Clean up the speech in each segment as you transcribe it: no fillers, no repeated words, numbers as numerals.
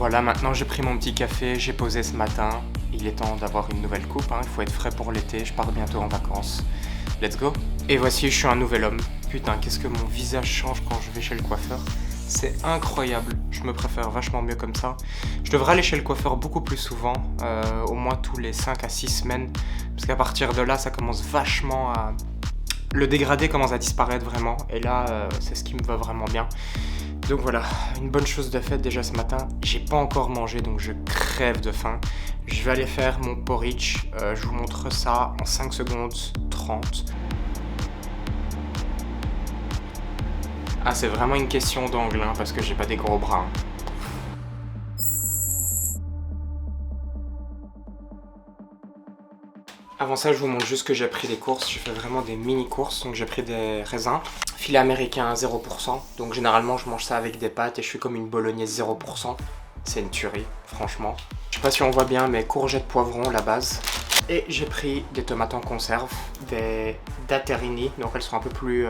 Voilà, maintenant j'ai pris mon petit café, j'ai posé ce matin. Il est temps d'avoir une nouvelle coupe, hein. Il faut être frais pour l'été, je pars bientôt en vacances. Let's go. Et voici, je suis un nouvel homme. Putain, qu'est-ce que mon visage change quand je vais chez le coiffeur. C'est incroyable, je me préfère vachement mieux comme ça. Je devrais aller chez le coiffeur beaucoup plus souvent, au moins tous les 5 à 6 semaines. Parce qu'à partir de là, ça commence vachement à... Le dégradé commence à disparaître vraiment. Et là, c'est ce qui me va vraiment bien. Donc voilà, une bonne chose de faite déjà ce matin. J'ai pas encore mangé, donc je crève de faim. Je vais aller faire mon porridge. Je vous montre ça en 5 secondes 30. Ah, c'est vraiment une question d'angle, hein, parce que j'ai pas des gros bras. Avant ça, je vous montre juste que j'ai pris des courses. J'ai fait vraiment des mini courses. Donc j'ai pris des raisins. Filet américain 0%. Donc généralement, je mange ça avec des pâtes et je suis comme une bolognaise 0%. C'est une tuerie, franchement. Je sais pas si on voit bien, mais courgettes poivrons, la base. Et j'ai pris des tomates en conserve, des datterini. Donc elles sont un peu plus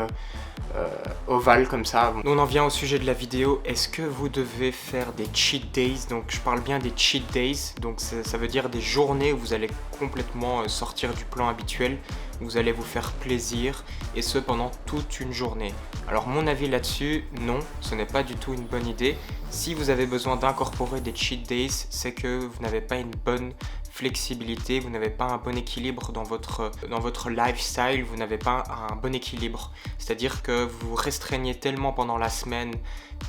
ovales comme ça. On en vient au sujet de la vidéo. Est-ce que vous devez faire des cheat days? Donc je parle bien des cheat days. Donc ça veut dire des journées où vous allez complètement sortir du plan habituel. Vous allez vous faire plaisir et ce pendant toute une journée. Alors mon avis là-dessus, non, ce n'est pas du tout une bonne idée. Si vous avez besoin d'incorporer des cheat days, c'est que vous n'avez pas une bonne flexibilité, vous n'avez pas un bon équilibre dans votre lifestyle, vous n'avez pas un bon équilibre. C'est-à-dire que vous vous restreignez tellement pendant la semaine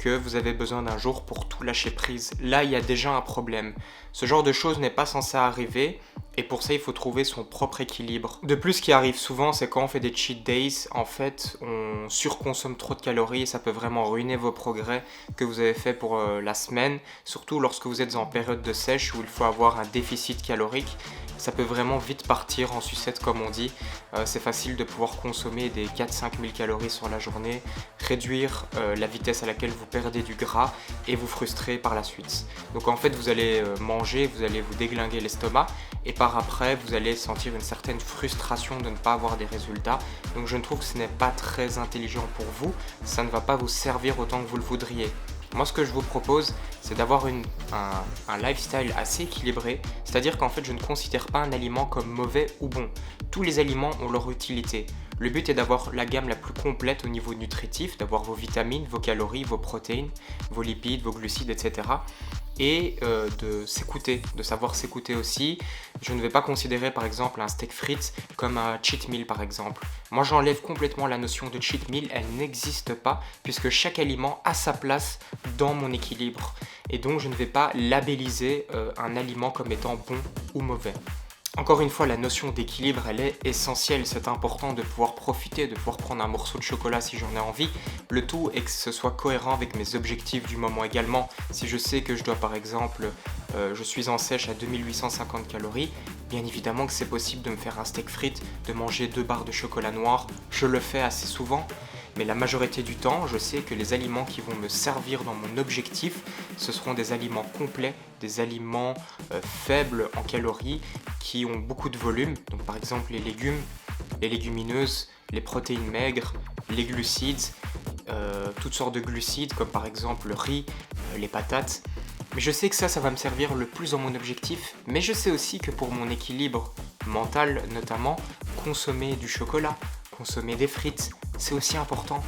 que vous avez besoin d'un jour pour tout lâcher prise. Là, il y a déjà un problème. Ce genre de choses n'est pas censé arriver et pour ça, il faut trouver son propre équilibre. De plus, ce qui arrive souvent, c'est quand on fait des cheat days, en fait, on surconsomme trop de calories et ça peut vraiment ruiner vos progrès que vous avez fait pour la semaine, surtout lorsque vous êtes en période de sèche où il faut avoir un déficit calorique. Ça peut vraiment vite partir en sucette comme on dit. C'est facile de pouvoir consommer des 4-5 000 calories sur la journée, réduire la vitesse à laquelle vous perdez du gras et vous frustrer par la suite. Donc en fait vous allez manger, vous allez vous déglinguer l'estomac et par après vous allez sentir une certaine frustration de ne pas avoir des résultats. Donc je trouve que ce n'est pas très intelligent pour vous, ça ne va pas vous servir autant que vous le voudriez. Moi, ce que je vous propose, c'est d'avoir un lifestyle assez équilibré, c'est-à-dire qu'en fait, je ne considère pas un aliment comme mauvais ou bon. Tous les aliments ont leur utilité. Le but est d'avoir la gamme la plus complète au niveau nutritif, d'avoir vos vitamines, vos calories, vos protéines, vos lipides, vos glucides, etc. Et de s'écouter, de savoir s'écouter aussi. Je ne vais pas considérer par exemple un steak frites comme un cheat meal par exemple. Moi j'enlève complètement la notion de cheat meal, elle n'existe pas puisque chaque aliment a sa place dans mon équilibre. Et donc je ne vais pas labelliser un aliment comme étant bon ou mauvais. Encore une fois, la notion d'équilibre, elle est essentielle. C'est important de pouvoir profiter, de pouvoir prendre un morceau de chocolat si j'en ai envie. Le tout est que ce soit cohérent avec mes objectifs du moment également. Si je sais que je dois par exemple, je suis en sèche à 2850 calories, bien évidemment que c'est possible de me faire un steak frites, de manger 2 barres de chocolat noir. Je le fais assez souvent. Mais la majorité du temps, je sais que les aliments qui vont me servir dans mon objectif, ce seront des aliments complets, des aliments faibles en calories, qui ont beaucoup de volume. Donc par exemple les légumes, les légumineuses, les protéines maigres, les glucides, toutes sortes de glucides comme par exemple le riz, les patates. Mais je sais que ça va me servir le plus dans mon objectif, mais je sais aussi que pour mon équilibre mental notamment, consommer du chocolat, consommer des frites, c'est aussi important.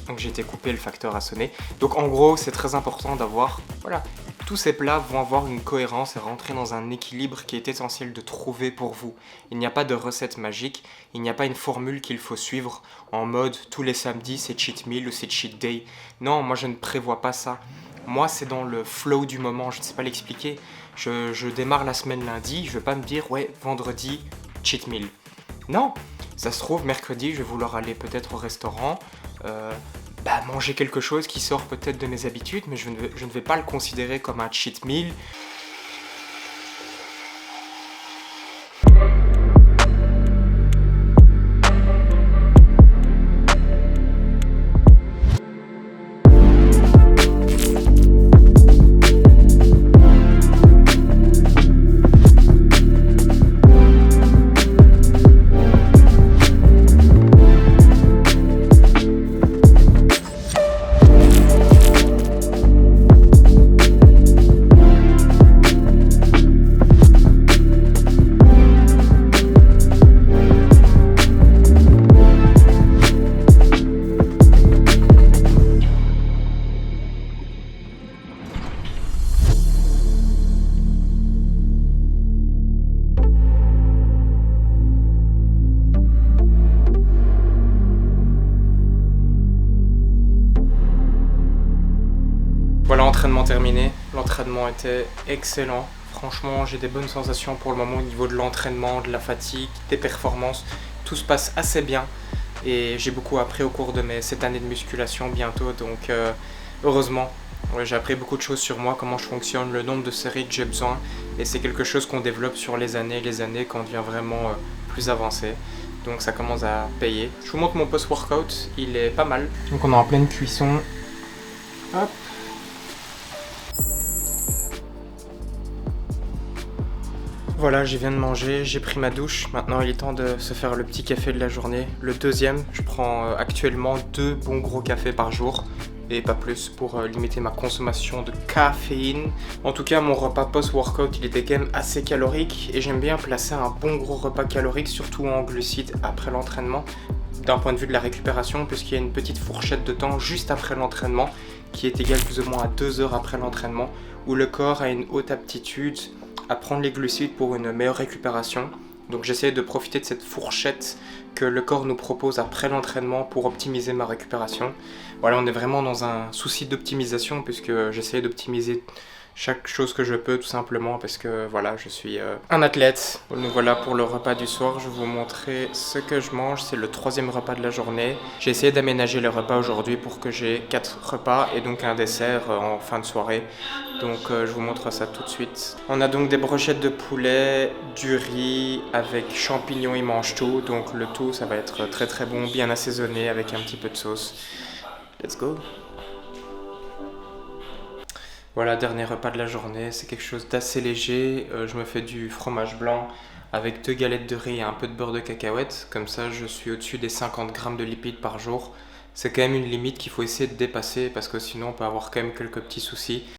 Donc j'ai été coupé, le facteur a sonné. Donc en gros, c'est très important d'avoir, voilà, tous ces plats vont avoir une cohérence et rentrer dans un équilibre qui est essentiel de trouver pour vous. Il n'y a pas de recette magique, il n'y a pas une formule qu'il faut suivre en mode tous les samedis c'est cheat meal ou c'est cheat day. Non, moi je ne prévois pas ça. Moi c'est dans le flow du moment, je ne sais pas l'expliquer. Je démarre la semaine lundi, je ne vais pas me dire ouais, vendredi, cheat meal. Non, ça se trouve, mercredi, je vais vouloir aller peut-être au restaurant, manger quelque chose qui sort peut-être de mes habitudes, mais je ne vais pas le considérer comme un cheat meal. Voilà, entraînement terminé. L'entraînement était excellent. Franchement, j'ai des bonnes sensations pour le moment au niveau de l'entraînement, de la fatigue, des performances. Tout se passe assez bien et j'ai beaucoup appris au cours de cette année de musculation bientôt. Donc heureusement, ouais, j'ai appris beaucoup de choses sur moi, comment je fonctionne, le nombre de séries que j'ai besoin. Et c'est quelque chose qu'on développe sur les années quand on devient vraiment plus avancé. Donc ça commence à payer. Je vous montre mon post-workout, il est pas mal. Donc on est en pleine cuisson. Hop. Voilà, je viens de manger, j'ai pris ma douche. Maintenant, il est temps de se faire le petit café de la journée. Le deuxième, je prends actuellement 2 bons gros cafés par jour. Et pas plus pour limiter ma consommation de caféine. En tout cas, mon repas post-workout, il était quand même assez calorique. Et j'aime bien placer un bon gros repas calorique, surtout en glucides après l'entraînement. D'un point de vue de la récupération, puisqu'il y a une petite fourchette de temps juste après l'entraînement, qui est égale plus ou moins à 2 heures après l'entraînement, où le corps a une haute aptitude à prendre les glucides pour une meilleure récupération. Donc j'essaie de profiter de cette fourchette que le corps nous propose après l'entraînement pour optimiser ma récupération. Voilà, on est vraiment dans un souci d'optimisation puisque j'essaie d'optimiser chaque chose que je peux tout simplement parce que voilà, je suis un athlète. Nous voilà pour le repas du soir, je vais vous montrer ce que je mange, c'est le 3e repas de la journée. J'ai essayé d'aménager le repas aujourd'hui pour que j'ai 4 repas et donc un dessert en fin de soirée. Donc je vous montre ça tout de suite. On a donc des brochettes de poulet, du riz avec champignons et mange tout. Donc le tout ça va être très très bon, bien assaisonné avec un petit peu de sauce. Let's go! Voilà, dernier repas de la journée, c'est quelque chose d'assez léger. Je me fais du fromage blanc avec 2 galettes de riz et un peu de beurre de cacahuète. Comme ça, je suis au-dessus des 50 grammes de lipides par jour. C'est quand même une limite qu'il faut essayer de dépasser parce que sinon on peut avoir quand même quelques petits soucis.